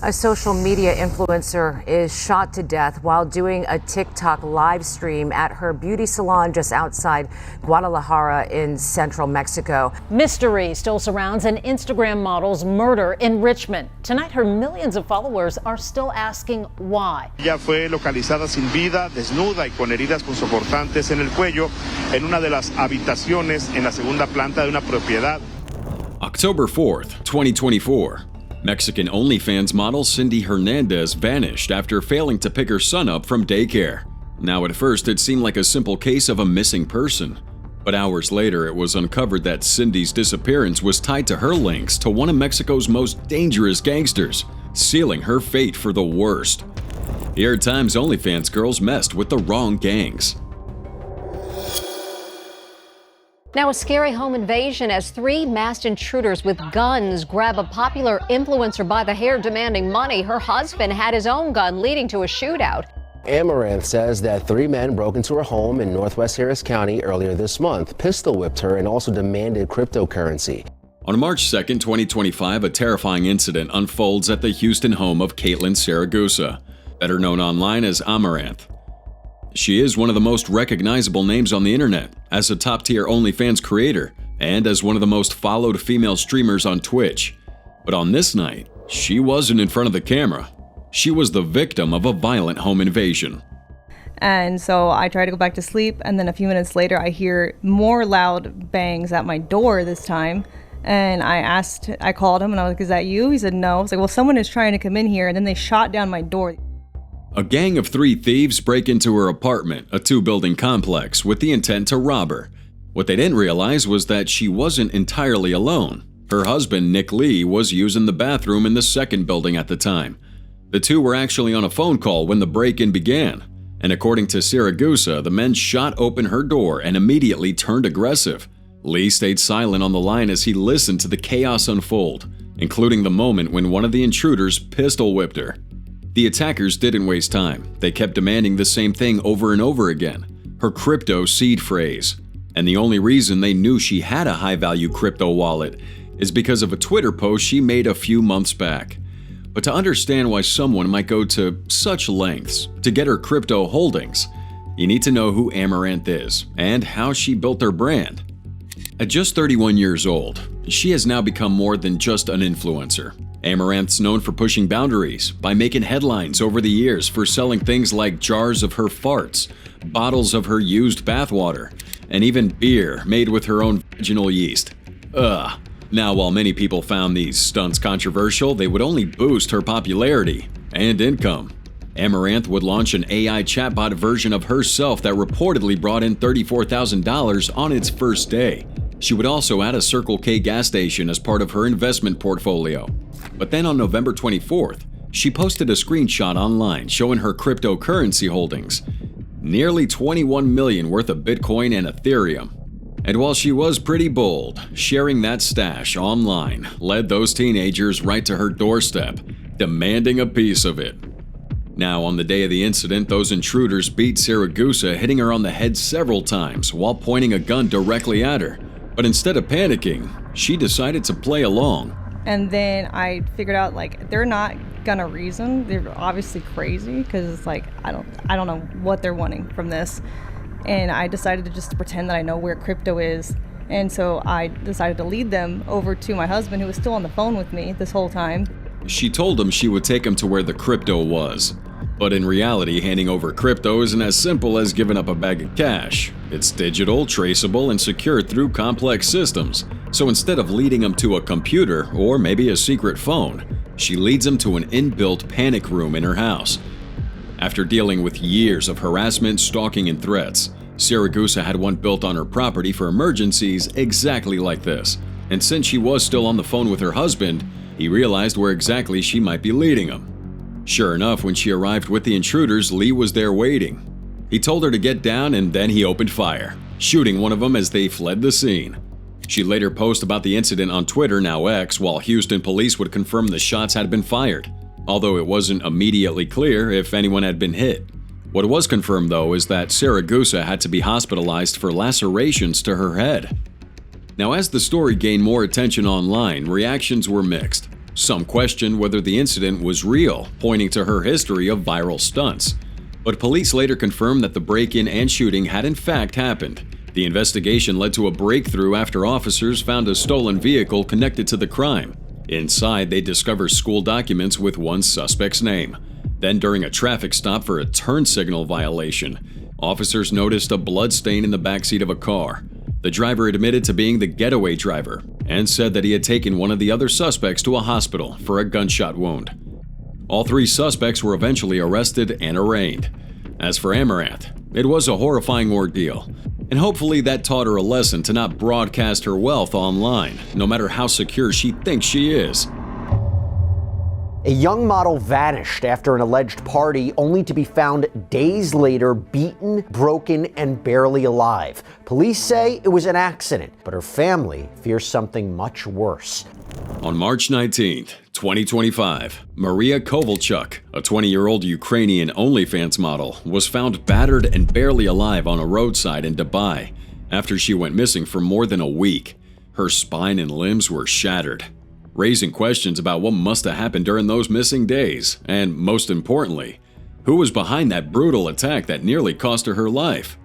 A social media influencer is shot to death while doing a TikTok live stream at her beauty salon just outside Guadalajara in central Mexico. Mystery still surrounds an Instagram model's murder in Richmond. Tonight, her millions of followers are still asking why. Ella fue localizada sin vida, desnuda y con heridas punzocortantes en el cuello en una de las habitaciones en la segunda planta de una propiedad. October 4th, 2024. Mexican OnlyFans model Cindy Hernandez vanished after failing to pick her son up from daycare. Now, at first, it seemed like a simple case of a missing person. But hours later, it was uncovered that Cindy's disappearance was tied to her links to one of Mexico's most dangerous gangsters, sealing her fate for the worst. Here at times, OnlyFans girls messed with the wrong gangs. Now a scary home invasion as 3 masked intruders with guns grab a popular influencer by the hair demanding money. Her husband had his own gun, leading to a shootout. Amaranth says that 3 men broke into her home in Northwest Harris County earlier this month, pistol whipped her, and also demanded cryptocurrency. On March 2nd, 2025, a terrifying incident unfolds at the Houston home of Caitlin Saragusa, better known online as Amaranth. She is one of the most recognizable names on the internet, as a top-tier OnlyFans creator, and as one of the most followed female streamers on Twitch. But on this night, she wasn't in front of the camera. She was the victim of a violent home invasion. And so I try to go back to sleep, and then a few minutes later I hear more loud bangs at my door this time. And I called him and I was like, "Is that you?" He said, "No." I was like, "Well, someone is trying to come in here," and then they shot down my door. A gang of 3 thieves break into her apartment, a 2-building complex, with the intent to rob her. What they didn't realize was that she wasn't entirely alone. Her husband, Nick Lee, was using the bathroom in the 2nd building at the time. The two were actually on a phone call when the break-in began, and according to Saragusa, the men shot open her door and immediately turned aggressive. Lee stayed silent on the line as he listened to the chaos unfold, including the moment when one of the intruders pistol whipped her. The attackers didn't waste time. They kept demanding the same thing over and over again, her crypto seed phrase. And the only reason they knew she had a high-value crypto wallet is because of a Twitter post she made a few months back. But to understand why someone might go to such lengths to get her crypto holdings, you need to know who Amaranth is and how she built her brand. At just 31 years old, she has now become more than just an influencer. Amaranth's known for pushing boundaries by making headlines over the years for selling things like jars of her farts, bottles of her used bathwater, and even beer made with her own vaginal yeast. Ugh. Now, while many people found these stunts controversial, they would only boost her popularity and income. Amaranth would launch an AI chatbot version of herself that reportedly brought in $34,000 on its first day. She would also add a Circle K gas station as part of her investment portfolio. But then on November 24th, she posted a screenshot online showing her cryptocurrency holdings, nearly $21 million worth of Bitcoin and Ethereum. And while she was pretty bold, sharing that stash online led those teenagers right to her doorstep, demanding a piece of it. Now, on the day of the incident, those intruders beat Saragusa, hitting her on the head several times while pointing a gun directly at her. But instead of panicking, she decided to play along. And then I figured out, like, they're not gonna reason. They're obviously crazy, because it's like, I don't know what they're wanting from this. And I decided to just pretend that I know where crypto is. And so I decided to lead them over to my husband, who was still on the phone with me this whole time. She told him she would take him to where the crypto was. But in reality, handing over crypto isn't as simple as giving up a bag of cash. It's digital, traceable, and secured through complex systems. So instead of leading him to a computer or maybe a secret phone, she leads him to an inbuilt panic room in her house. After dealing with years of harassment, stalking, and threats, Saragusa had one built on her property for emergencies exactly like this. And since she was still on the phone with her husband, he realized where exactly she might be leading him. Sure enough, when she arrived with the intruders, Lee was there waiting. He told her to get down, and then he opened fire, shooting one of them as they fled the scene. She later posted about the incident on Twitter, now X, while Houston police would confirm the shots had been fired, although it wasn't immediately clear if anyone had been hit. What was confirmed, though, is that Saragusa had to be hospitalized for lacerations to her head. Now, as the story gained more attention online, reactions were mixed. Some questioned whether the incident was real, pointing to her history of viral stunts. But police later confirmed that the break-in and shooting had in fact happened. The investigation led to a breakthrough after officers found a stolen vehicle connected to the crime. Inside, they discovered school documents with one suspect's name. Then, during a traffic stop for a turn signal violation, officers noticed a blood stain in the backseat of a car. The driver admitted to being the getaway driver and said that he had taken one of the other suspects to a hospital for a gunshot wound. All three suspects were eventually arrested and arraigned. As for Amaranth, it was a horrifying ordeal, and hopefully that taught her a lesson to not broadcast her wealth online, no matter how secure she thinks she is. A young model vanished after an alleged party, only to be found days later beaten, broken, and barely alive. Police say it was an accident, but her family fears something much worse. On March 19, 2025, Maria Kovalchuk, a 20-year-old Ukrainian OnlyFans model, was found battered and barely alive on a roadside in Dubai after she went missing for more than a week. Her spine and limbs were shattered, raising questions about what must have happened during those missing days, and most importantly, who was behind that brutal attack that nearly cost her life.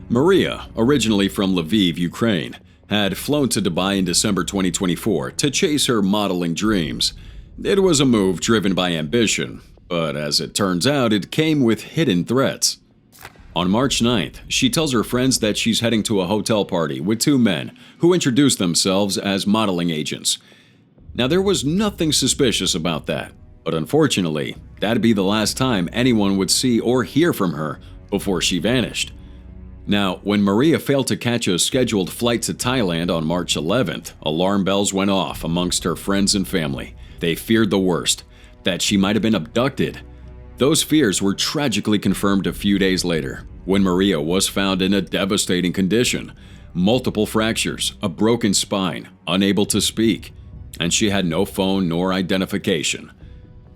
Maria, originally from Lviv, Ukraine, had flown to Dubai in December 2024 to chase her modeling dreams. It was a move driven by ambition, but as it turns out, it came with hidden threats. On March 9th, she tells her friends that she's heading to a hotel party with two men who introduced themselves as modeling agents. Now, there was nothing suspicious about that, but unfortunately, that'd be the last time anyone would see or hear from her before she vanished. Now, when Maria failed to catch a scheduled flight to Thailand on March 11th, alarm bells went off amongst her friends and family. They feared the worst, that she might have been abducted. Those fears were tragically confirmed a few days later, when Maria was found in a devastating condition. Multiple fractures, a broken spine, unable to speak, and she had no phone nor identification.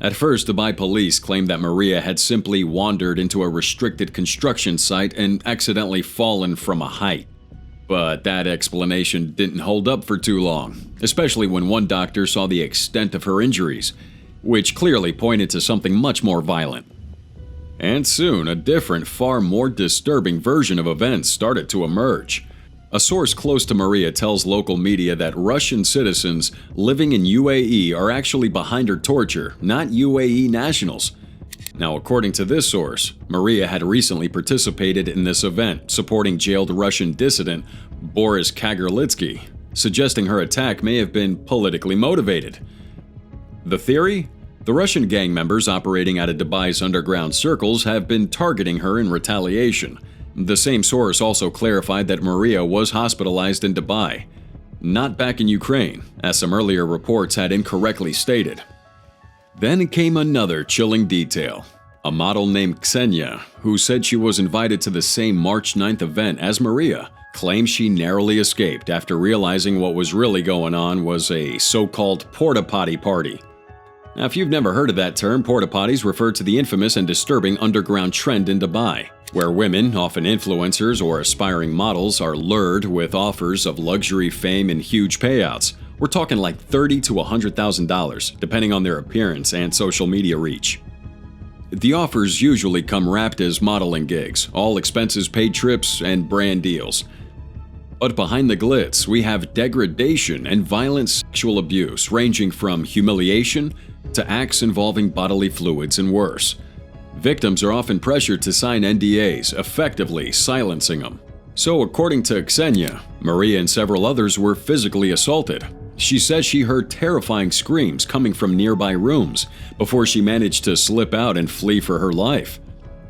At first, Dubai police claimed that Maria had simply wandered into a restricted construction site and accidentally fallen from a height. But that explanation didn't hold up for too long, especially when one doctor saw the extent of her injuries, which clearly pointed to something much more violent. And soon, a different, far more disturbing version of events started to emerge. A source close to Maria tells local media that Russian citizens living in UAE are actually behind her torture, not UAE nationals. Now, according to this source, Maria had recently participated in this event supporting jailed Russian dissident Boris Kagarlitsky, suggesting her attack may have been politically motivated. The theory? The Russian gang members operating out of Dubai's underground circles have been targeting her in retaliation. The same source also clarified that Maria was hospitalized in Dubai, not back in Ukraine, as some earlier reports had incorrectly stated. Then came another chilling detail. A model named Ksenia, who said she was invited to the same March 9th event as Maria, claims she narrowly escaped after realizing what was really going on was a so-called porta potty party. Now, if you've never heard of that term, porta potties refer to the infamous and disturbing underground trend in Dubai, where women, often influencers or aspiring models, are lured with offers of luxury, fame, and huge payouts. We're talking like $30,000 to $100,000, depending on their appearance and social media reach. The offers usually come wrapped as modeling gigs, all expenses paid trips, and brand deals. But behind the glitz, we have degradation and violent sexual abuse, ranging from humiliation to acts involving bodily fluids and worse. Victims are often pressured to sign NDAs, effectively silencing them. So according to Ksenia, Maria and several others were physically assaulted. She says she heard terrifying screams coming from nearby rooms before she managed to slip out and flee for her life.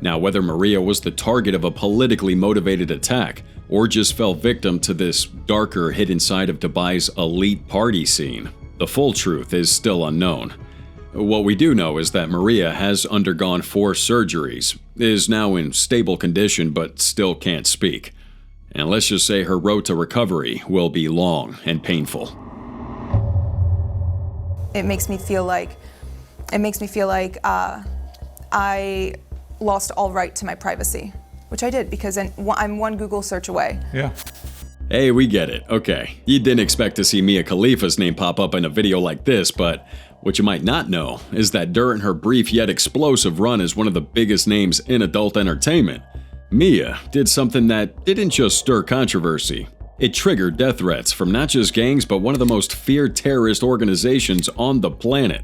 Now, whether Maria was the target of a politically motivated attack or just fell victim to this darker hidden side of Dubai's elite party scene, the full truth is still unknown. What we do know is that Maria has undergone 4 surgeries, is now in stable condition but still can't speak. And let's just say her road to recovery will be long and painful. It makes me feel like I lost all right to my privacy, which I did because I'm one Google search away. Yeah. Hey, we get it. Okay. You didn't expect to see Mia Khalifa's name pop up in a video like this, but What you might not know is that during her brief yet explosive run as one of the biggest names in adult entertainment, Mia did something that didn't just stir controversy. It triggered death threats from not just gangs but one of the most feared terrorist organizations on the planet.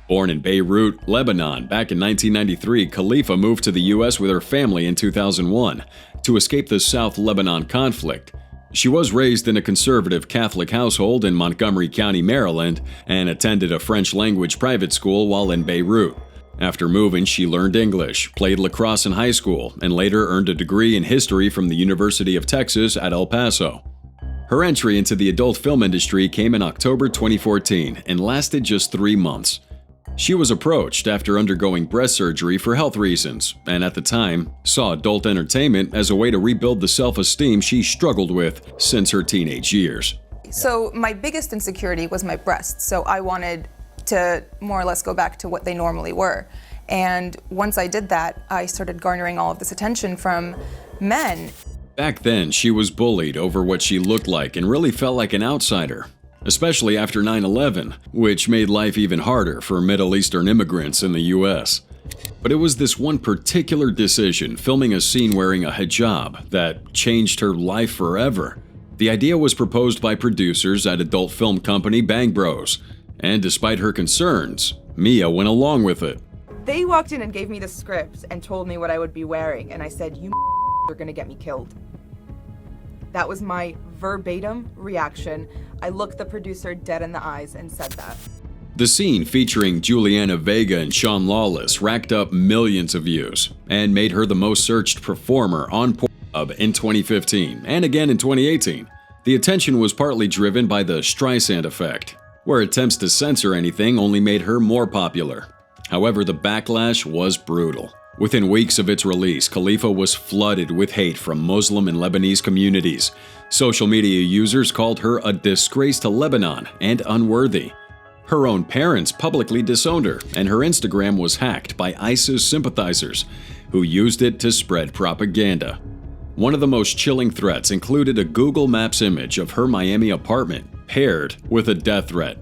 Born in Beirut, Lebanon, back in 1993, Khalifa moved to the U.S. with her family in 2001 to escape the South Lebanon conflict. She was raised in a conservative Catholic household in Montgomery County, Maryland, and attended a French-language private school while in Beirut. After moving, she learned English, played lacrosse in high school, and later earned a degree in history from the University of Texas at El Paso. Her entry into the adult film industry came in October 2014 and lasted just 3 months. She was approached after undergoing breast surgery for health reasons, and at the time, saw adult entertainment as a way to rebuild the self-esteem she struggled with since her teenage years. So my biggest insecurity was my breasts, so I wanted to more or less go back to what they normally were. And once I did that, I started garnering all of this attention from men. Back then, she was bullied over what she looked like and really felt like an outsider, especially after 9/11, which made life even harder for Middle Eastern immigrants in the US. But it was this one particular decision, filming a scene wearing a hijab, that changed her life forever. The idea was proposed by producers at adult film company Bang Bros, and despite her concerns, Mia went along with it. They walked in and gave me the script and told me what I would be wearing, and I said, "You are gonna get me killed." That was my verbatim reaction. I looked the producer dead in the eyes and said that. The scene featuring Juliana Vega and Sean Lawless racked up millions of views and made her the most searched performer on Pornhub in 2015 and again in 2018. The attention was partly driven by the Streisand effect, where attempts to censor anything only made her more popular. However, the backlash was brutal. Within weeks of its release, Khalifa was flooded with hate from Muslim and Lebanese communities. Social media users called her a disgrace to Lebanon and unworthy. Her own parents publicly disowned her, and her Instagram was hacked by ISIS sympathizers who used it to spread propaganda. One of the most chilling threats included a Google Maps image of her Miami apartment paired with a death threat.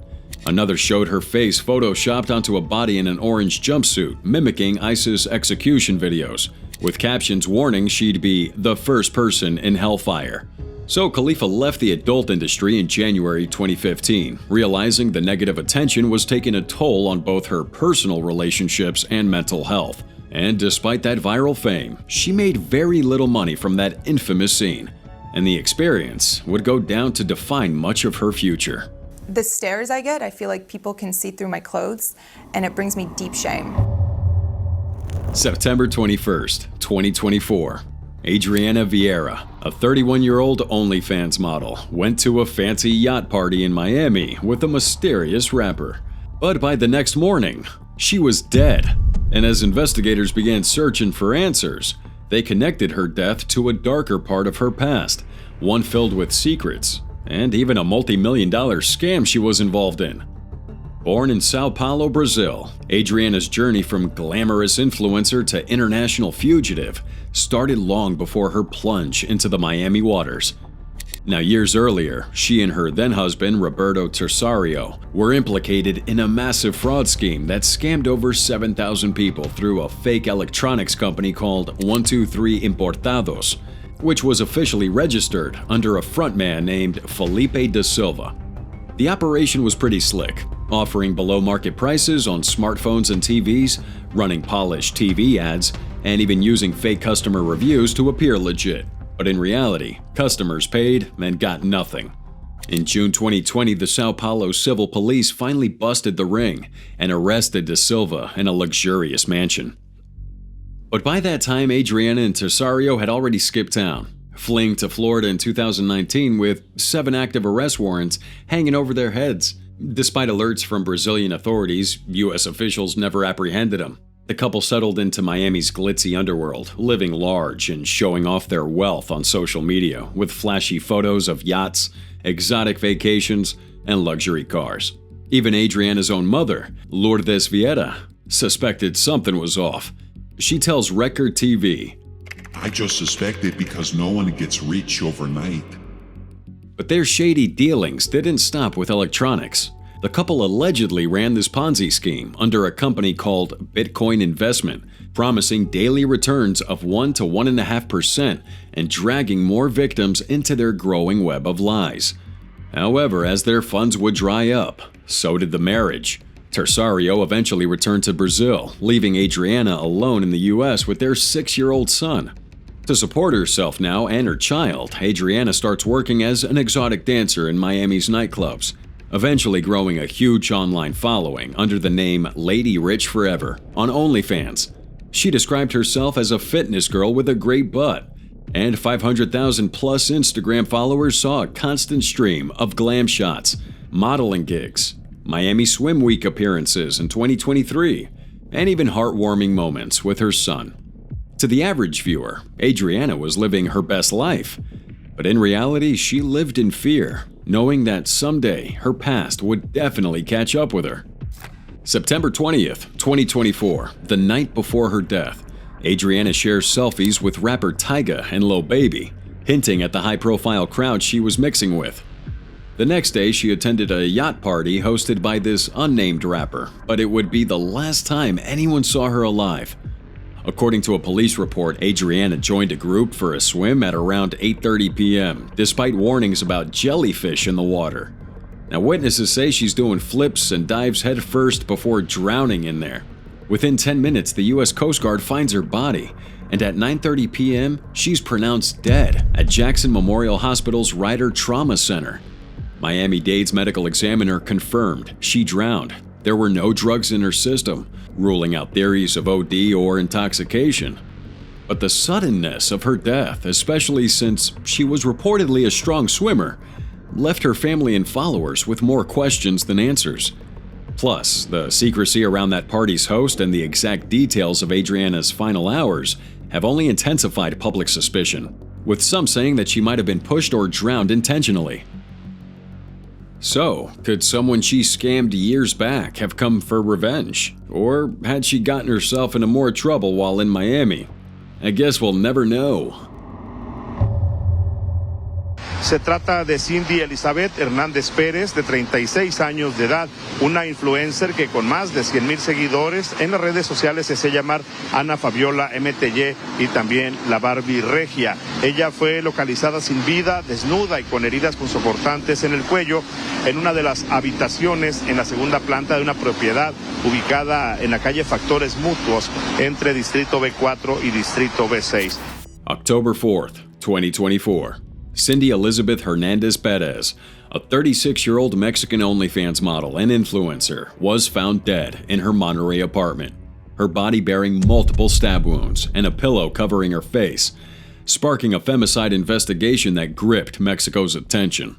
Another showed her face photoshopped onto a body in an orange jumpsuit, mimicking ISIS execution videos, with captions warning she'd be the first person in hellfire. So Khalifa left the adult industry in January 2015, realizing the negative attention was taking a toll on both her personal relationships and mental health. And despite that viral fame, she made very little money from that infamous scene, and the experience would go down to define much of her future. The stares I get, I feel like people can see through my clothes, and it brings me deep shame. September 21st, 2024. Adriana Vieira, a 31-year-old OnlyFans model, went to a fancy yacht party in Miami with a mysterious rapper. But by the next morning, she was dead. And as investigators began searching for answers, they connected her death to a darker part of her past, one filled with secrets, and even a multi-million-dollar scam she was involved in. Born in Sao Paulo, Brazil, Adriana's journey from glamorous influencer to international fugitive started long before her plunge into the Miami waters. Now, years earlier, she and her then-husband, Roberto Tersario, were implicated in a massive fraud scheme that scammed over 7,000 people through a fake electronics company called 123 Importados, which was officially registered under a frontman named Felipe da Silva. The operation was pretty slick, offering below-market prices on smartphones and TVs, running polished TV ads, and even using fake customer reviews to appear legit. But in reality, customers paid and got nothing. In June 2020, the Sao Paulo Civil Police finally busted the ring and arrested da Silva in a luxurious mansion. But by that time, Adriana and Tersario had already skipped town, fleeing to Florida in 2019 with 7 active arrest warrants hanging over their heads. Despite alerts from Brazilian authorities, U.S. officials never apprehended them. The couple settled into Miami's glitzy underworld, living large and showing off their wealth on social media with flashy photos of yachts, exotic vacations, and luxury cars. Even Adriana's own mother, Lourdes Vieira, suspected something was off. She tells Record TV, "I just suspected because no one gets rich overnight." But their shady dealings didn't stop with electronics. The couple allegedly ran this Ponzi scheme under a company called Bitcoin Investment, promising daily returns of 1 to 1.5% and dragging more victims into their growing web of lies. However, as their funds would dry up, so did the marriage. Tersario eventually returned to Brazil, leaving Adriana alone in the U.S. with their 6-year-old son. To support herself now and her child, Adriana starts working as an exotic dancer in Miami's nightclubs, eventually growing a huge online following under the name Lady Rich Forever on OnlyFans. She described herself as a fitness girl with a great butt, and 500,000 plus Instagram followers saw a constant stream of glam shots, modeling gigs, Miami Swim Week appearances in 2023, and even heartwarming moments with her son. To the average viewer, Adriana was living her best life, but in reality, she lived in fear, knowing that someday her past would definitely catch up with her. September 20th, 2024, the night before her death, Adriana shares selfies with rapper Tyga and Lil Baby, hinting at the high-profile crowd she was mixing with. The next day, she attended a yacht party hosted by this unnamed rapper, but it would be the last time anyone saw her alive. According to a police report, Adriana joined a group for a swim at around 8:30 p.m., despite warnings about jellyfish in the water. Now, witnesses say she's doing flips and dives headfirst before drowning in there. Within 10 minutes, the U.S. Coast Guard finds her body, and at 9:30 p.m., she's pronounced dead at Jackson Memorial Hospital's Ryder Trauma Center. Miami-Dade's medical examiner confirmed she drowned. There were no drugs in her system, ruling out theories of OD or intoxication. But the suddenness of her death, especially since she was reportedly a strong swimmer, left her family and followers with more questions than answers. Plus, the secrecy around that party's host and the exact details of Adriana's final hours have only intensified public suspicion, with some saying that she might have been pushed or drowned intentionally. So, could someone she scammed years back have come for revenge? Or had she gotten herself into more trouble while in Miami? I guess we'll never know. Se trata de Cindy Elizabeth Hernández Pérez, de 36 años de edad, una influencer que con más de 100,000 seguidores en las redes sociales se hace llamar Ana Fabiola MTY y también la Barbie Regia. Ella fue localizada sin vida, desnuda y con heridas punzocortantes en el cuello en una de las habitaciones en la segunda planta de una propiedad ubicada en la calle Factores Mutuos entre Distrito B4 y Distrito B6. October 4th, 2024. Cindy Elizabeth Hernandez Perez, a 36-year-old Mexican OnlyFans model and influencer, was found dead in her Monterey apartment, her body bearing multiple stab wounds and a pillow covering her face, sparking a femicide investigation that gripped Mexico's attention.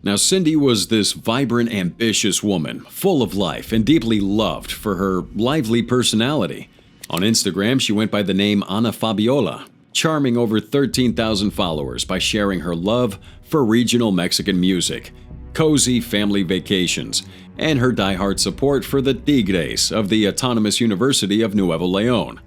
Now, Cindy was this vibrant, ambitious woman, full of life and deeply loved for her lively personality. On Instagram, she went by the name Ana Fabiola, charming over 13,000 followers by sharing her love for regional Mexican music, cozy family vacations, and her diehard support for the Tigres of the Autonomous University of Nuevo León.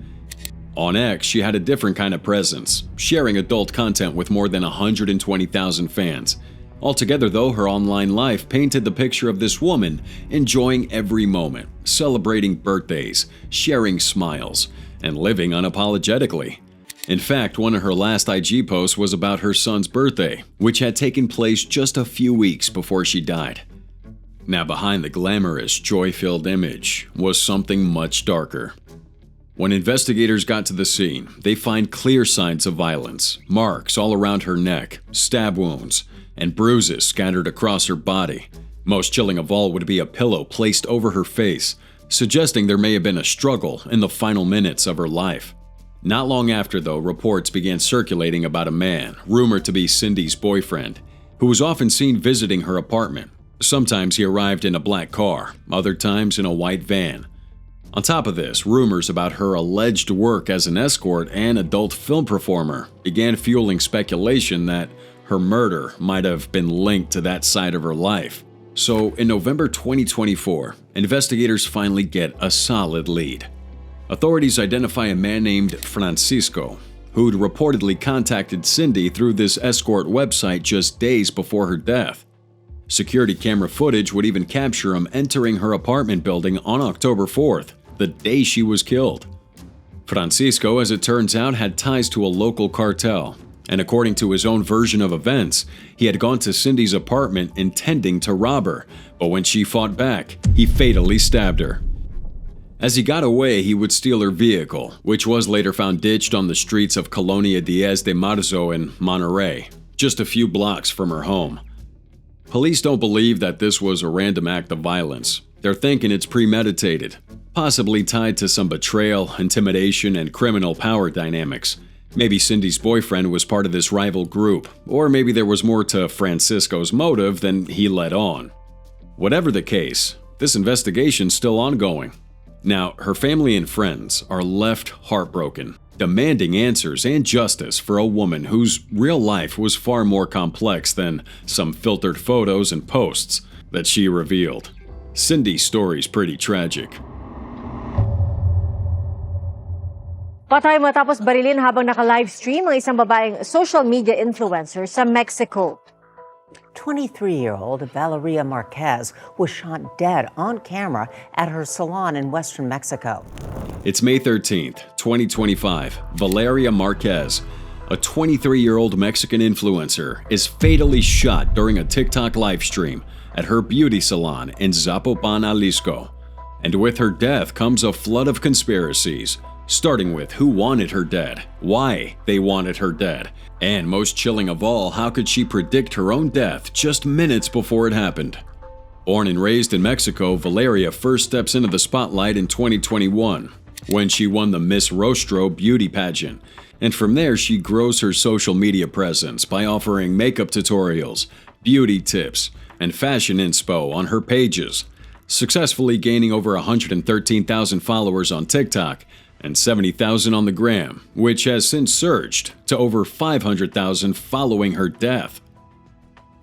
On X, she had a different kind of presence, sharing adult content with more than 120,000 fans. Altogether, though, her online life painted the picture of this woman enjoying every moment, celebrating birthdays, sharing smiles, and living unapologetically. In fact, one of her last IG posts was about her son's birthday, which had taken place just a few weeks before she died. Now, behind the glamorous, joy-filled image was something much darker. When investigators got to the scene, they find clear signs of violence, marks all around her neck, stab wounds, and bruises scattered across her body. Most chilling of all would be a pillow placed over her face, suggesting there may have been a struggle in the final minutes of her life. Not long after, though, reports began circulating about a man, rumored to be Cindy's boyfriend, who was often seen visiting her apartment. Sometimes he arrived in a black car, other times in a white van. On top of this, rumors about her alleged work as an escort and adult film performer began fueling speculation that her murder might have been linked to that side of her life. So, in November 2024, investigators finally get a solid lead. Authorities identify a man named Francisco, who'd reportedly contacted Cindy through this escort website just days before her death. Security camera footage would even capture him entering her apartment building on October 4th, the day she was killed. Francisco, as it turns out, had ties to a local cartel, and according to his own version of events, he had gone to Cindy's apartment intending to rob her, but when she fought back, he fatally stabbed her. As he got away, he would steal her vehicle, which was later found ditched on the streets of Colonia Diez de Marzo in Monterey, just a few blocks from her home. Police don't believe that this was a random act of violence. They're thinking it's premeditated, possibly tied to some betrayal, intimidation, and criminal power dynamics. Maybe Cindy's boyfriend was part of this rival group, or maybe there was more to Francisco's motive than he let on. Whatever the case, this investigation's still ongoing. Now, her family and friends are left heartbroken, demanding answers and justice for a woman whose real life was far more complex than some filtered photos and posts that she revealed. Cindy's story's pretty tragic. Patay matapos barilin habang naka-livestream ang isang babaeng social media influencer sa Mexico. 23-year-old Valeria Marquez was shot dead on camera at her salon in western Mexico. It's May 13th, 2025. Valeria Marquez, a 23-year-old Mexican influencer, is fatally shot during a TikTok live stream at her beauty salon in Zapopan, Jalisco. And with her death comes a flood of conspiracies, starting with who wanted her dead, why they wanted her dead, and most chilling of all, how could she predict her own death just minutes before it happened? Born and raised in Mexico, Valeria first steps into the spotlight in 2021 when she won the Miss Rostro beauty pageant, and from there she grows her social media presence by offering makeup tutorials, beauty tips, and fashion inspo on her pages, successfully gaining over 113,000 followers on TikTok and 70,000 on the gram, which has since surged to over 500,000 following her death.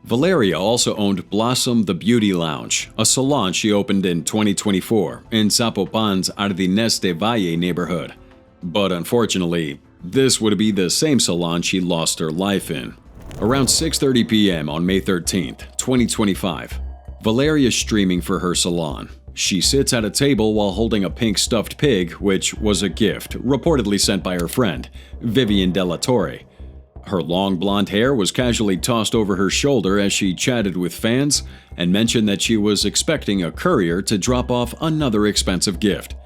Valeria also owned Blossom the Beauty Lounge, a salon she opened in 2024 in Zapopan's Jardines de Valle neighborhood. But unfortunately, this would be the same salon she lost her life in. Around 6:30 p.m. on May 13th, 2025, Valeria is streaming for her salon. She sits at a table while holding a pink stuffed pig, which was a gift reportedly sent by her friend, Vivian Della Torre. Her long blonde hair was casually tossed over her shoulder as she chatted with fans and mentioned that she was expecting a courier to drop off another expensive gift.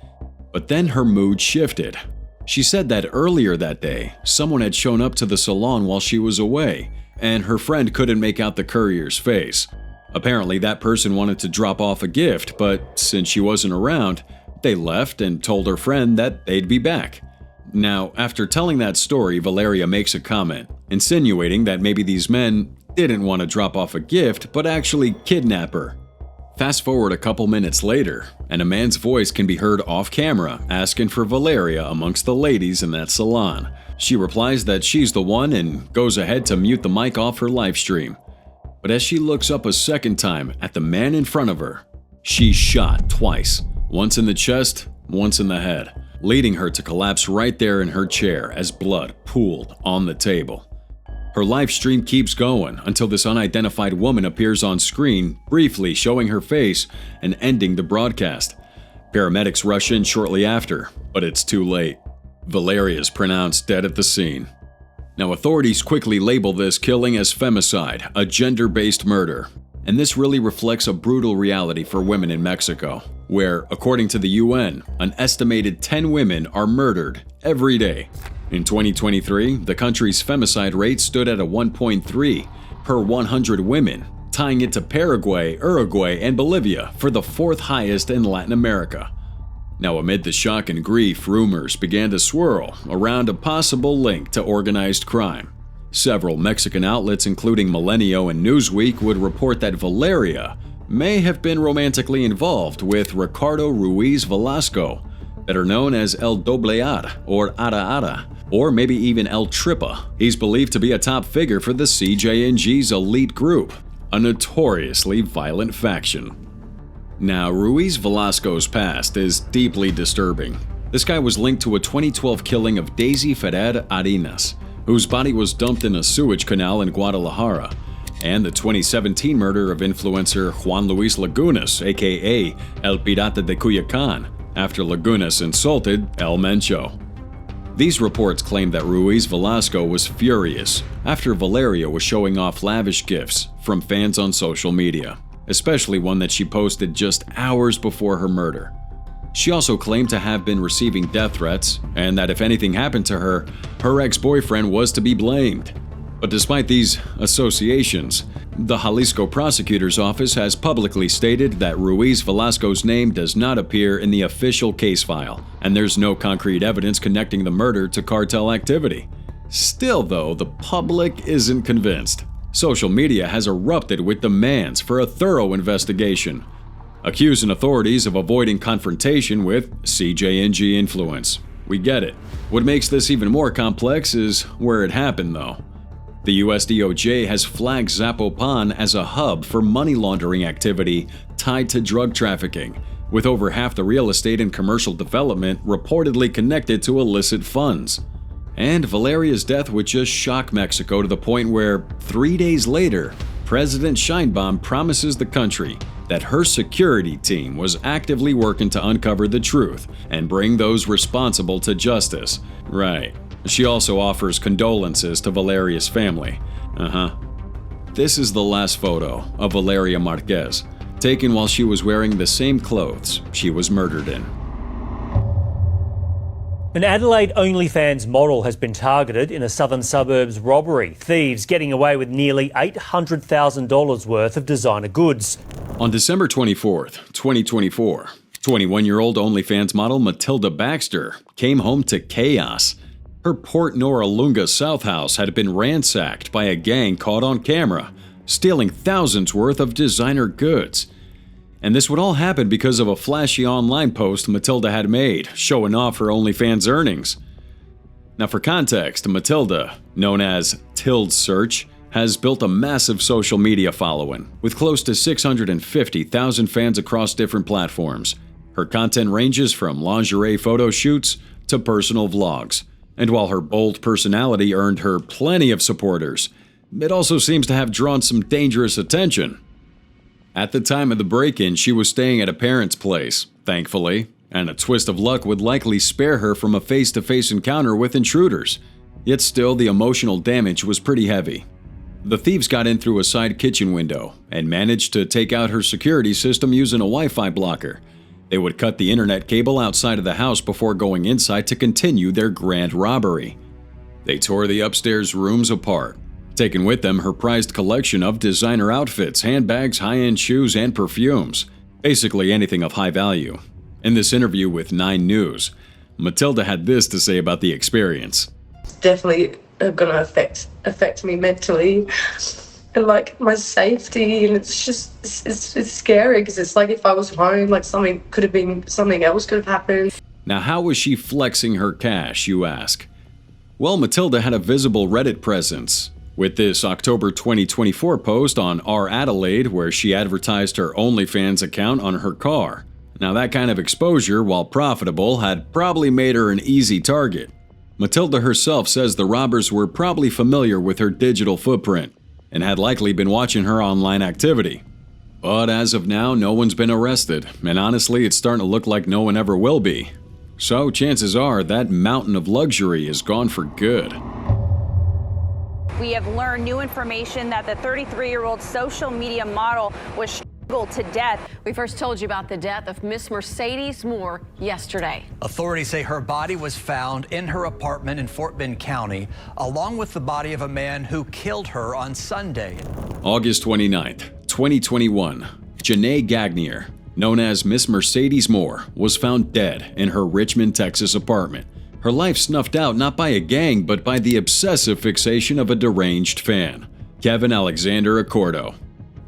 But then her mood shifted. She said that earlier that day, someone had shown up to the salon while she was away, and her friend couldn't make out the courier's face. Apparently, that person wanted to drop off a gift, but since she wasn't around, they left and told her friend that they'd be back. Now, after telling that story, Valeria makes a comment, insinuating that maybe these men didn't want to drop off a gift, but actually kidnap her. Fast forward a couple minutes later, and a man's voice can be heard off camera asking for Valeria amongst the ladies in that salon. She replies that she's the one and goes ahead to mute the mic off her live stream. But as she looks up a second time at the man in front of her, she's shot twice, once in the chest, once in the head, leading her to collapse right there in her chair as blood pooled on the table. Her live stream keeps going until this unidentified woman appears on screen, briefly showing her face and ending the broadcast. Paramedics rush in shortly after, but it's too late. Valeria is pronounced dead at the scene. Now, authorities quickly label this killing as femicide, a gender-based murder. And this really reflects a brutal reality for women in Mexico, where, according to the UN, an estimated 10 women are murdered every day. In 2023, the country's femicide rate stood at a 1.3 per 100 women, tying it to Paraguay, Uruguay, and Bolivia for the fourth highest in Latin America. Now, amid the shock and grief, rumors began to swirl around a possible link to organized crime. Several Mexican outlets, including Milenio and Newsweek, would report that Valeria may have been romantically involved with Ricardo Ruiz Velasco, better known as El Doblead or Ara Ara, or maybe even El Tripa. He's believed to be a top figure for the CJNG's elite group, a notoriously violent faction. Now, Ruiz Velasco's past is deeply disturbing. This guy was linked to a 2012 killing of Daisy Ferrer Arenas, whose body was dumped in a sewage canal in Guadalajara. and the 2017 murder of influencer Juan Luis Lagunas, aka El Pirata de Culiacan, after Lagunas insulted El Mencho. These reports claim that Ruiz Velasco was furious after Valeria was showing off lavish gifts from fans on social media, especially one that she posted just hours before her murder. She also claimed to have been receiving death threats and that if anything happened to her, her ex-boyfriend was to be blamed. But despite these associations, the Jalisco prosecutor's office has publicly stated that Ruiz Velasco's name does not appear in the official case file, and there's no concrete evidence connecting the murder to cartel activity. Still, though, the public isn't convinced. Social media has erupted with demands for a thorough investigation, accusing authorities of avoiding confrontation with CJNG influence. We get it. What makes this even more complex is where it happened, though. The US DOJ has flagged Zapopan as a hub for money laundering activity tied to drug trafficking, with over half the real estate and commercial development reportedly connected to illicit funds. And Valeria's death would just shock Mexico to the point where, 3 days later, President Sheinbaum promises the country that her security team was actively working to uncover the truth and bring those responsible to justice. Right. She also offers condolences to Valeria's family. This is the last photo of Valeria Marquez, taken while she was wearing the same clothes she was murdered in. An Adelaide OnlyFans model has been targeted in a southern suburbs robbery. Thieves getting away with nearly $800,000 worth of designer goods. On December 24th, 2024, 21-year-old OnlyFans model Matilda Baxter came home to chaos. Her Port Noarlunga South house had been ransacked by a gang caught on camera, stealing thousands worth of designer goods. And this would all happen because of a flashy online post Matilda had made, showing off her OnlyFans earnings. Now for context, Matilda, known as Tilde Search, has built a massive social media following, with close to 650,000 fans across different platforms. Her content ranges from lingerie photo shoots to personal vlogs. And while her bold personality earned her plenty of supporters, it also seems to have drawn some dangerous attention. At the time of the break-in, she was staying at a parent's place, thankfully, and a twist of luck would likely spare her from a face-to-face encounter with intruders. Yet still, the emotional damage was pretty heavy. The thieves got in through a side kitchen window and managed to take out her security system using a Wi-Fi blocker. They would cut the internet cable outside of the house before going inside to continue their grand robbery. They tore the upstairs rooms apart, taking with them her prized collection of designer outfits, handbags, high-end shoes, and perfumes. Basically anything of high value. In this interview with 9 News, Matilda had this to say about the experience. It's definitely gonna affect me mentally and like my safety, and it's just it's scary because it's like if I was home, like something else could have happened. Now how was she flexing her cash, you ask? Well, Matilda had a visible Reddit presence, with this October 2024 post on R Adelaide where she advertised her OnlyFans account on her car. Now that kind of exposure, while profitable, had probably made her an easy target. Matilda herself says the robbers were probably familiar with her digital footprint and had likely been watching her online activity. But as of now, no one's been arrested, and honestly, it's starting to look like no one ever will be. So chances are that mountain of luxury is gone for good. We have learned new information that the 33-year-old social media model was strangled to death. We first told you about the death of Miss Mercedes Moore yesterday. Authorities say her body was found in her apartment in Fort Bend County, along with the body of a man who killed her on Sunday. August 29th, 2021, Janae Gagnier, known as Miss Mercedes Moore, was found dead in her Richmond, Texas apartment. Her life snuffed out not by a gang, but by the obsessive fixation of a deranged fan, Kevin Alexander Accordo.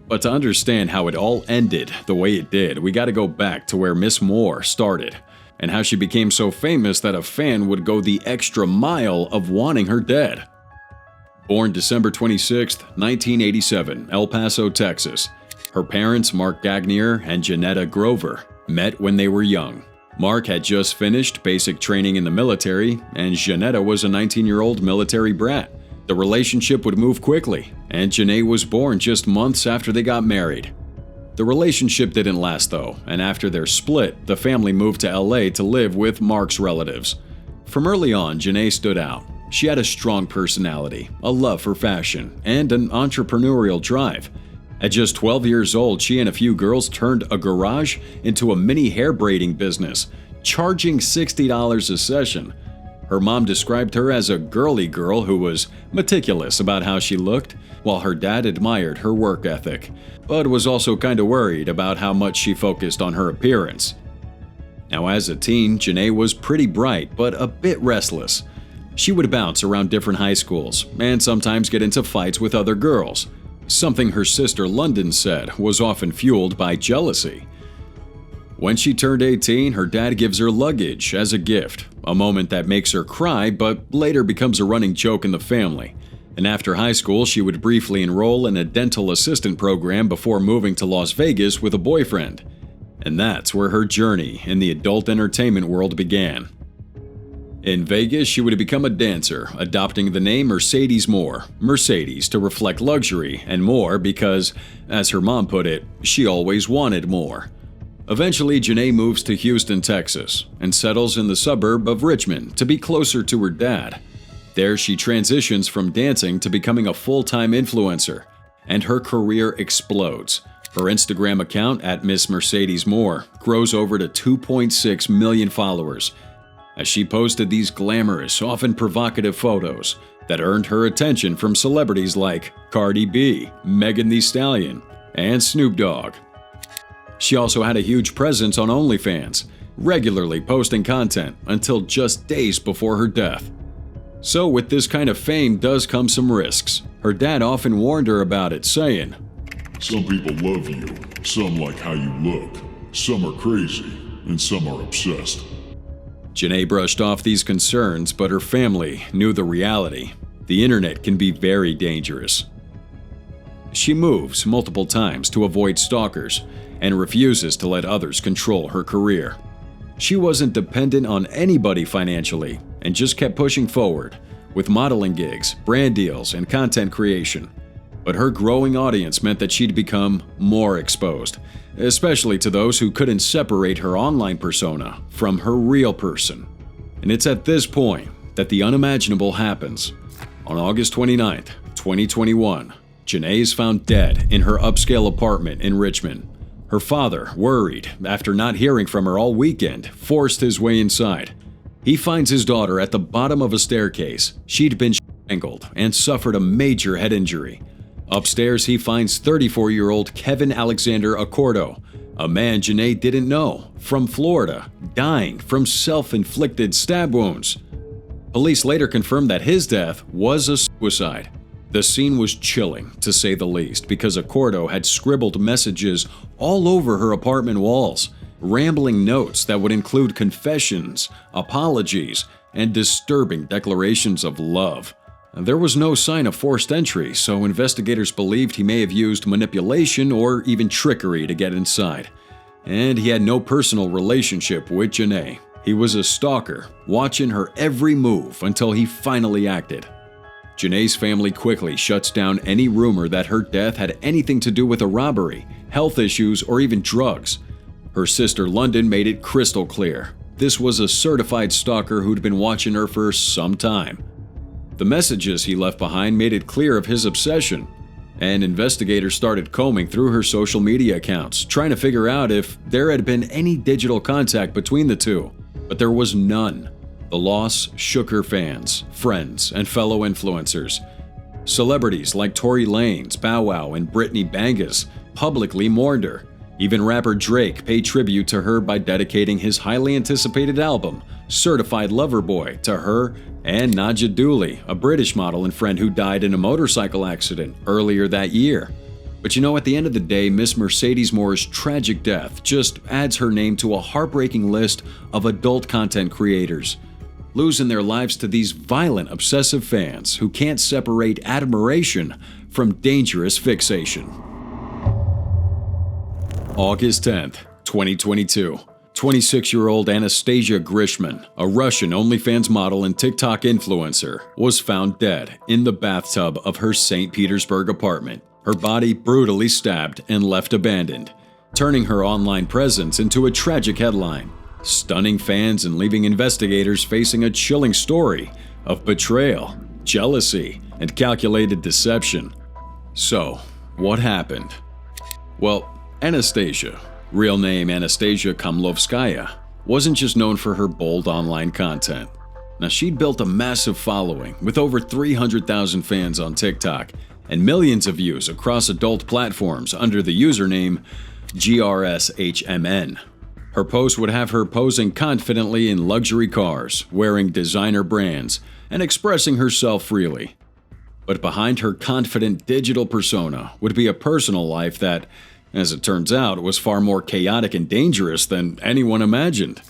But to understand how it all ended the way it did, we gotta go back to where Miss Moore started, and how she became so famous that a fan would go the extra mile of wanting her dead. Born December 26, 1987, El Paso, Texas, her parents, Mark Gagnier and Janetta Grover, met when they were young. Mark had just finished basic training in the military, and Janetta was a 19-year-old military brat. The relationship would move quickly, and Janae was born just months after they got married. The relationship didn't last though, and after their split, the family moved to LA to live with Mark's relatives. From early on, Janae stood out. She had a strong personality, a love for fashion, and an entrepreneurial drive. At just 12 years old, she and a few girls turned a garage into a mini hair braiding business, charging $60 a session. Her mom described her as a girly girl who was meticulous about how she looked, while her dad admired her work ethic, but was also kind of worried about how much she focused on her appearance. Now, as a teen, Janae was pretty bright, but a bit restless. She would bounce around different high schools and sometimes get into fights with other girls, something her sister London said was often fueled by jealousy. When she turned 18, her dad gives her luggage as a gift, a moment that makes her cry but later becomes a running joke in the family. And after high school, she would briefly enroll in a dental assistant program before moving to Las Vegas with a boyfriend. And that's where her journey in the adult entertainment world began. In Vegas, she would become a dancer, adopting the name Mercedes Moore, Mercedes to reflect luxury, and more because, as her mom put it, she always wanted more. Eventually, Janae moves to Houston, Texas, and settles in the suburb of Richmond to be closer to her dad. There, she transitions from dancing to becoming a full-time influencer, and her career explodes. Her Instagram account at Miss Mercedes Moore grows over to 2.6 million followers, as she posted these glamorous, often provocative photos that earned her attention from celebrities like Cardi B, Megan Thee Stallion, and Snoop Dogg. She also had a huge presence on OnlyFans, regularly posting content until just days before her death. So with this kind of fame does come some risks. Her dad often warned her about it, saying, "Some people love you, some like how you look, some are crazy, and some are obsessed." Janae brushed off these concerns, but her family knew the reality. The internet can be very dangerous. She moves multiple times to avoid stalkers and refuses to let others control her career. She wasn't dependent on anybody financially and just kept pushing forward with modeling gigs, brand deals, and content creation. But her growing audience meant that she'd become more exposed, especially to those who couldn't separate her online persona from her real person. And it's at this point that the unimaginable happens. On August 29th, 2021, Janae is found dead in her upscale apartment in Richmond. Her father, worried after not hearing from her all weekend, forced his way inside. He finds his daughter at the bottom of a staircase. She'd been strangled and suffered a major head injury. Upstairs, he finds 34-year-old Kevin Alexander Accordo, a man Janae didn't know, from Florida, dying from self-inflicted stab wounds. Police later confirmed that his death was a suicide. The scene was chilling, to say the least, because Accordo had scribbled messages all over her apartment walls, rambling notes that would include confessions, apologies, and disturbing declarations of love. There was no sign of forced entry, so investigators believed he may have used manipulation or even trickery to get inside. And he had no personal relationship with Janae. He was a stalker, watching her every move until he finally acted. Janae's family quickly shuts down any rumor that her death had anything to do with a robbery, health issues, or even drugs. Her sister London made it crystal clear. This was a certified stalker who'd been watching her for some time. The messages he left behind made it clear of his obsession, and investigators started combing through her social media accounts, trying to figure out if there had been any digital contact between the two, but there was none. The loss shook her fans, friends, and fellow influencers. Celebrities like Tory Lanez, Bow Wow, and Brittany Bangas publicly mourned her. Even rapper Drake paid tribute to her by dedicating his highly anticipated album, Certified Lover Boy, to her and Nadja Dooley, a British model and friend who died in a motorcycle accident earlier that year. But you know, at the end of the day, Miss Mercedes Moore's tragic death just adds her name to a heartbreaking list of adult content creators, losing their lives to these violent, obsessive fans who can't separate admiration from dangerous fixation. August 10th, 2022. 26-year-old Anastasia Grishman, a Russian OnlyFans model and TikTok influencer, was found dead in the bathtub of her St. Petersburg apartment, her body brutally stabbed and left abandoned, turning her online presence into a tragic headline, stunning fans and leaving investigators facing a chilling story of betrayal, jealousy, and calculated deception. So, what happened? Well, Anastasia, real name Anastasia Komlovskaya, wasn't just known for her bold online content. Now, she'd built a massive following with over 300,000 fans on TikTok and millions of views across adult platforms under the username GRSHMN. Her posts would have her posing confidently in luxury cars, wearing designer brands, and expressing herself freely. But behind her confident digital persona would be a personal life that, as it turns out, was far more chaotic and dangerous than anyone imagined.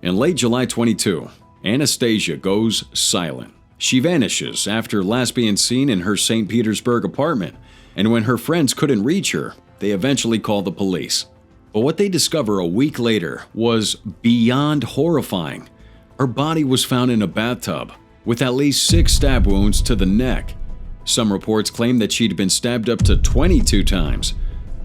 In late July 22, Anastasia goes silent. She vanishes after last being seen in her St. Petersburg apartment, and when her friends couldn't reach her, they eventually call the police. But what they discover a week later was beyond horrifying. Her body was found in a bathtub, with at least 6 stab wounds to the neck. Some reports claim that she'd been stabbed up to 22 times,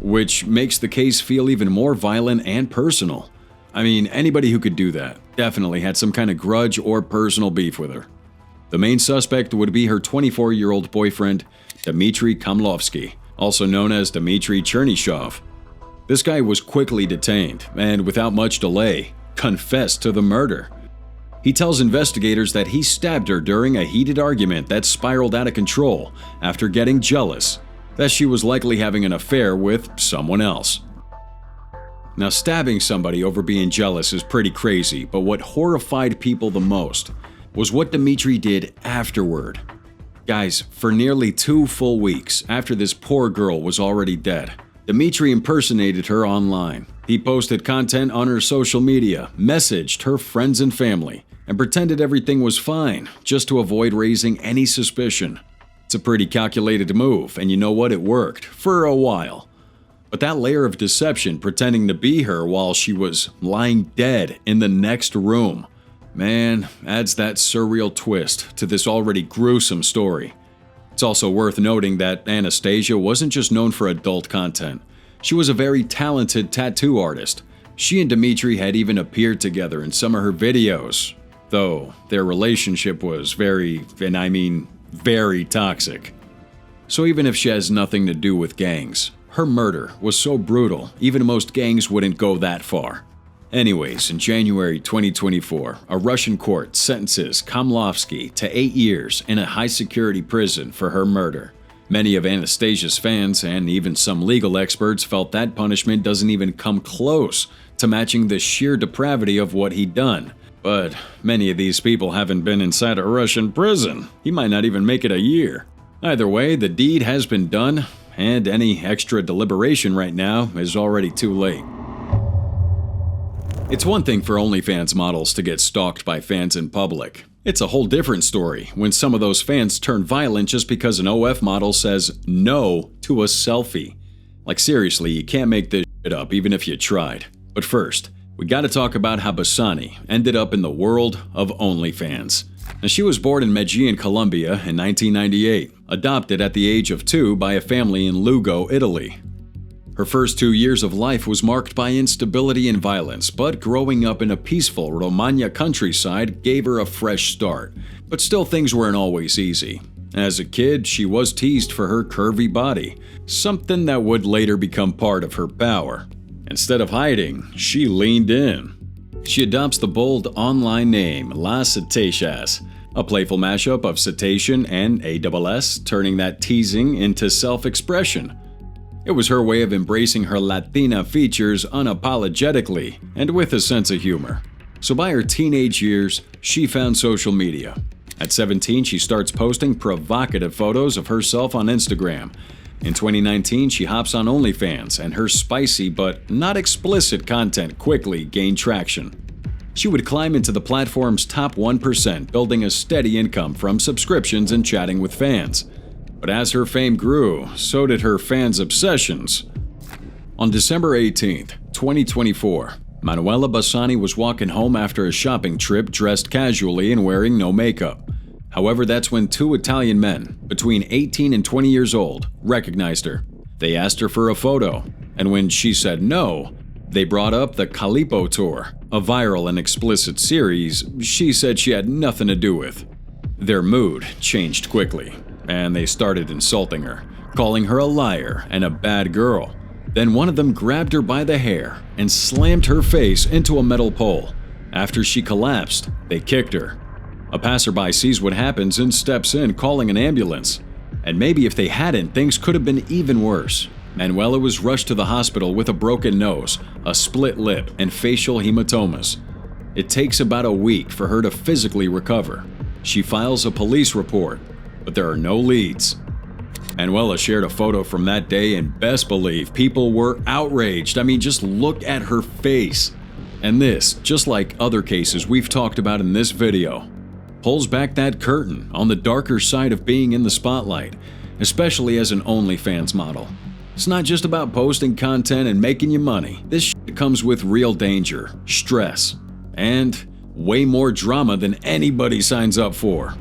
which makes the case feel even more violent and personal. I mean, anybody who could do that definitely had some kind of grudge or personal beef with her. The main suspect would be her 24-year-old boyfriend, Dmitry Komlovsky, also known as Dmitry Chernyshov. This guy was quickly detained and, without much delay, confessed to the murder. He tells investigators that he stabbed her during a heated argument that spiraled out of control after getting jealous that she was likely having an affair with someone else. Now, stabbing somebody over being jealous is pretty crazy, but what horrified people the most was what Dmitry did afterward. Guys, for nearly 2 full weeks after this poor girl was already dead, Dmitry impersonated her online. He posted content on her social media, messaged her friends and family, and pretended everything was fine just to avoid raising any suspicion. It's a pretty calculated move, and you know what? It worked for a while. But that layer of deception pretending to be her while she was lying dead in the next room, man, adds that surreal twist to this already gruesome story. It's also worth noting that Anastasia wasn't just known for adult content. She was a very talented tattoo artist. She and Dmitry had even appeared together in some of her videos, though their relationship was very toxic. So even if she has nothing to do with gangs, her murder was so brutal, even most gangs wouldn't go that far. Anyways, in January 2024, a Russian court sentences Komlovsky to 8 years in a high-security prison for her murder. Many of Anastasia's fans and even some legal experts felt that punishment doesn't even come close to matching the sheer depravity of what he'd done. But many of these people haven't been inside a Russian prison. He might not even make it a year. Either way, the deed has been done, and any extra deliberation right now is already too late. It's one thing for OnlyFans models to get stalked by fans in public. It's a whole different story when some of those fans turn violent just because an OF model says no to a selfie. Like seriously, you can't make this shit up even if you tried. But first, we gotta talk about how Bassani ended up in the world of OnlyFans. Now, she was born in Medellin, Colombia in 1998, adopted at the age of 2 by a family in Lugo, Italy. Her first 2 years of life was marked by instability and violence, but growing up in a peaceful Romagna countryside gave her a fresh start. But still, things weren't always easy. As a kid, she was teased for her curvy body, something that would later become part of her power. Instead of hiding, she leaned in. She adopts the bold online name Las Cetachas, a playful mashup of cetacean and ASS, turning that teasing into self-expression. It was her way of embracing her Latina features unapologetically and with a sense of humor. So by her teenage years, she found social media. At 17, she starts posting provocative photos of herself on Instagram. In 2019, she hops on OnlyFans, and her spicy but not explicit content quickly gained traction. She would climb into the platform's top 1%, building a steady income from subscriptions and chatting with fans. But as her fame grew, so did her fans' obsessions. On December 18, 2024, Manuela Bassani was walking home after a shopping trip dressed casually and wearing no makeup. However, that's when two Italian men, between 18 and 20 years old, recognized her. They asked her for a photo, and when she said no, they brought up the Khalifa tour, a viral and explicit series she said she had nothing to do with. Their mood changed quickly, and they started insulting her, calling her a liar and a bad girl. Then one of them grabbed her by the hair and slammed her face into a metal pole. After she collapsed, they kicked her. A passerby sees what happens and steps in, calling an ambulance. And maybe if they hadn't, things could have been even worse. Manuela was rushed to the hospital with a broken nose, a split lip, and facial hematomas. It takes about a week for her to physically recover. She files a police report, but there are no leads. Manuela shared a photo from that day, and best believe people were outraged. I mean, just look at her face. And this, just like other cases we've talked about in this video, pulls back that curtain on the darker side of being in the spotlight, especially as an OnlyFans model. It's not just about posting content and making you money. This shit comes with real danger, stress, and way more drama than anybody signs up for.